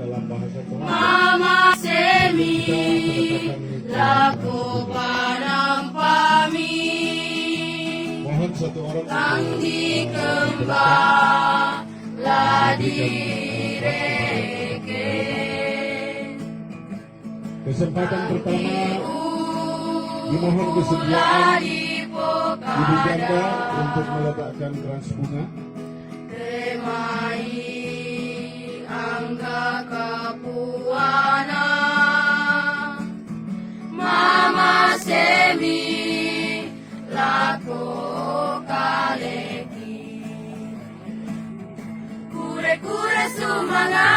dalam bahasa Tuhan. Mama Semi laku panampami Mohon satu orang kang dikembang ladireke. Kesempatan pertama dimohon kesediaan Ibu Janda untuk meletakkan kras bunga. Kemai angga kapuana Mama Semi lako kaleki kure-kure sumanga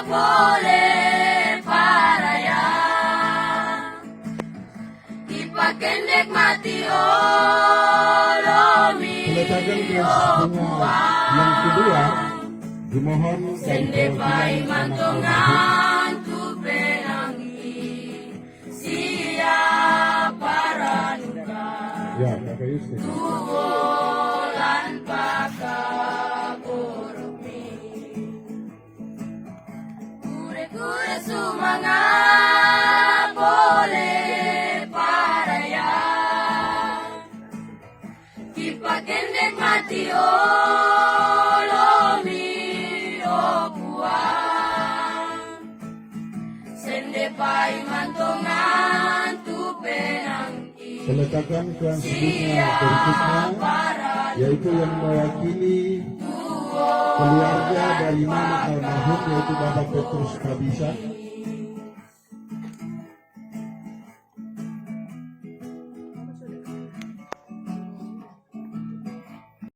boleh paraya dipakendek mati olomi Peletakan kras bunga yang kedua dimohon dari sendepai perwakilan anak almarhum. mantongan tu penangi siapa ranuka Ya, Kakak Yustin. tuolan pakaborumi kure-kure sumanga boleh paraya kipakendek mati olomi okuan sendepai mantongan tu penangi Peletakan kras bunga berikutnya yaitu yang mewakili keluarga dari mama almarhum yaitu Bapak Petrus Kabisa.